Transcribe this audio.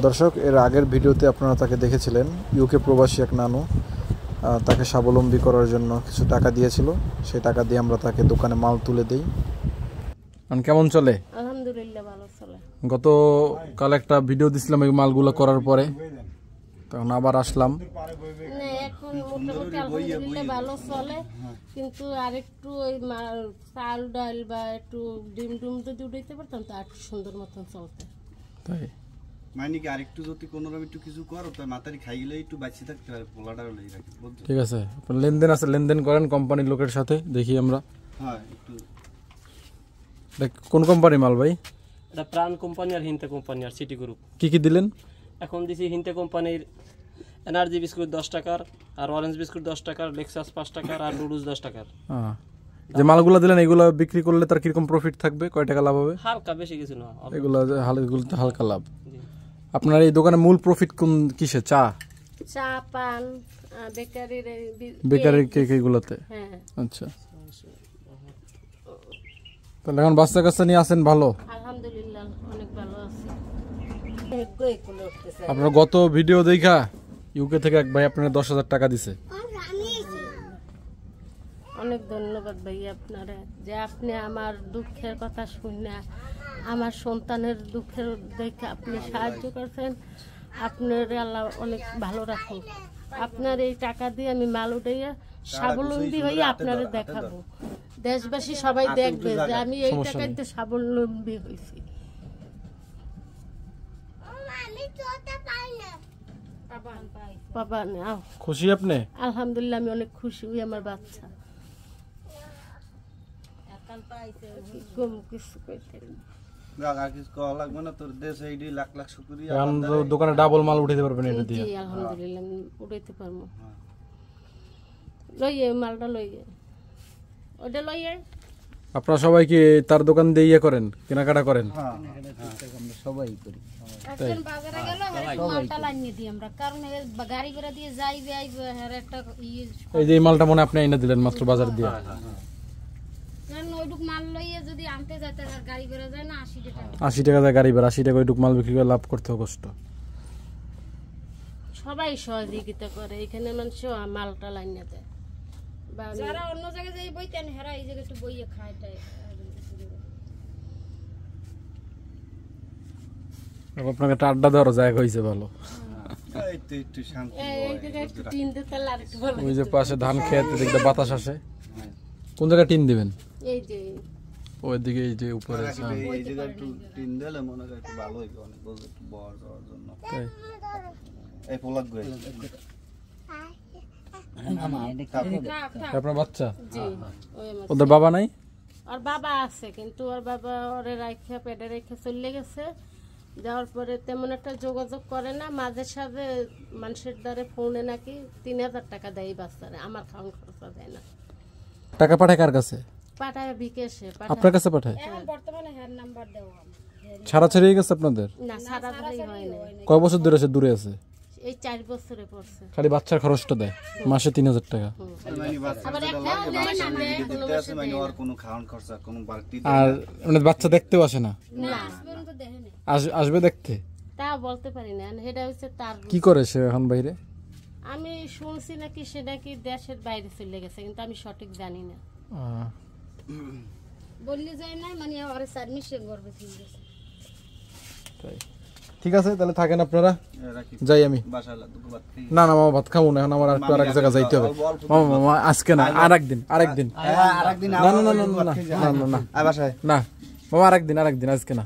দর্শক, এর আগের ভিডিওতে আপনারা তাকে দেখেছিলেন। ইউকে প্রবাসী এক নানু তাকে স্বাবলম্বী করার জন্য কিছু টাকা দিয়েছিল। সেই টাকা দিয়ে আমরা তাকে দোকানে মাল তুলে দেই। কেমন চলে? আলহামদুলিল্লাহ ভালো চলে। গতকাল একটা ভিডিও দিছিলাম এই মালগুলো করার পরে, তখন আবার আসলাম। এখন মোটামুটি আলহামদুলিল্লাহ ভালো চলে, কিন্তু আরেকটু ওই চাল ডাল বা একটু ডিম ডুম যদি উঠাইতে পারতাম তো একটু সুন্দর মতন চলতে। তাই মানে কি আরেকটু যদি কোনোরকম একটু কিছু করো তো মাথারি খাই গেলে একটু বাঁচিয়ে থাকতে পারে, পোলাটাও লেগে রাখি। ঠিক আছে, আপনার লেনদেন আছে, লেনদেন করেন কোম্পানির লোকের সাথে। দেখি আমরা। হ্যাঁ, একটু কোন কোম্পানি মাল ভাই? এটা প্রাণ কোম্পানি আর হিন্তে কোম্পানি আর সিটি গ্রুপ। কি কি দিলেন? এখন দিছি হিন্তে কোম্পানির এনার্জি বিস্কুট 10 টাকার, আর অরেঞ্জ বিস্কুট 10 টাকার, লেক্সাস 5 টাকার, আর নুডলস 10 টাকার। যে মালগুলো দিলেন এগুলো বিক্রি করলে তার কিরকম প্রফিট থাকবে, কয় টাকা লাভ হবে? হালকা, বেশি কিছু না, এগুলোতে হালকা লাভ। আপনার এই দোকানে মূল প্রফিট কোন কিসে? চা, পান, বেকারির কেক এগুলোতে? হ্যাঁ। আচ্ছা, তাহলে এখন বাচ্চা কাচ্চা নিয়ে আসেন ভালো? আলহামদুলিল্লাহ অনেক ভালো আছে। আপনার গত ভিডিও দেখা ইউকে থেকে এক ভাই আপনার 10,000 টাকা দিছে। অনেক ধন্যবাদ ভাই আপনারা, যে আপনি আমার দুঃখের কথা শুনে আমার সন্তানের দুঃখের দেখে আপনি সাহায্য করছেন। আপনার আল্লাহ অনেক ভালো রাখুন। আপনার এই টাকা দিয়ে আমি মাল উঠাইয়া স্বাবলম্বী হয়ে আপনারা দেখাবো, দেশবাসী সবাই দেখবে যে আমি এই টাকাতে স্বাবলম্বী হয়েছি। বাবা খুশি আপনি? আলহামদুলিল্লাহ আমি অনেক খুশি হই। আমার বাচ্চা দোকানে ডাবল মাল উঠাইতে পারবেন এটা দিয়ে? আলহামদুলিল্লাহ উঠাইতে পারবো। লইয়ে মালটা লইয়ে ওটা লইয়ে। আপনারা সবাই কি তার দোকান দিয়ে ইয়ে করেন, কেনাকাটা করেন? সবাই করি। বাজারে গেলে মালটা লাগিয়ে দিই আমরা, কারণ গাড়ি করে দিয়ে যাইবে আইবে একটা এই যে মালটা মনে আপনি এনে দিলেন মাত্র বাজার দিয়ে। ওইটুক মাল লইয়ে যদি আনতে যাইতে গাড়ি করে যায় না 80 টাকা। 80 টাকা যায় গাড়ি ভাড়া, 80 টাকা ওইটুক মাল বিক্রি করে লাভ করতে কষ্ট। সবাই সহযোগিতা করে এখানে, মানুষ মালটা লাগিয়ে দেয়। যারা অন্য জায়গায় যাই বইতেন হেরা এই জায়গায় একটু বইয়ে খায়। আপনাকে একটা আড্ডা দেওয়ার জায়গা হয়েছে ভালো। ওই যে পাশে ধান খেত, দেখতে বাতাস আসে। কোন জায়গায় টিন দিবেন? এই যে ওইদিকে, এই যে উপরে এই জায়গায় একটু টিন দিলে মনে হয় একটু ভালো হইবে, অনেক বলতে একটু বড় হওয়ার জন্য। এই পোলাক গই আপনার বাচ্চা? জি, ওদের বাবা নাই? আর বাবা আছে, কিন্তু ওর বাবা ওরে রাইখা পেটে রেখে চলে গেছে। যাওয়ার পরে তেমন একটা যোগাযোগ করে না। মাঝে সাঝে মানুষের দ্বারে ফোনে নাকি 3000 টাকা দেয় বাচ্চারে, আমার খাওয়ান খরচা দেয় না। টাকা পাঠায় কার কাছে? পাঠায় বিকেশে। আপনার কাছে পাঠায়? এখন বর্তমানে হ্যার নাম্বার দেওয়া ছাড়াছাড়ি হয়ে গেছে আপনাদের? না, ছাড়াছাড়ি হয় না। কয় বছর ধরে সে দূরে আছে? এই 4 বছরে পড়ছে। খালি বাচ্চার খরচটা দেয় মাসে 3000 টাকা। আর মানে বাচ্চা দেখতেও আসে না? আসবে দেখতে? তা বলতে পারি না, এটা হচ্ছে তার। কি করে সে এখন বাইরে? আমি শুনছি নাকি সে নাকি দেশের বাইরে চলে গেছে, কিন্তু আমি সঠিক জানি না। বললি যায় না, মানে ওরে সাবমিশন করবে। ঠিক আছে, তাহলে থাকেন আপনারা, যাই আমি। না না মামা, ভাত খাবো না এখন, আমার একটু আরেক জায়গায় যাইতে হবে। মামা আজকে না, আরেকদিন। না না না না না না না মামা, আরেকদিন, আজকে না।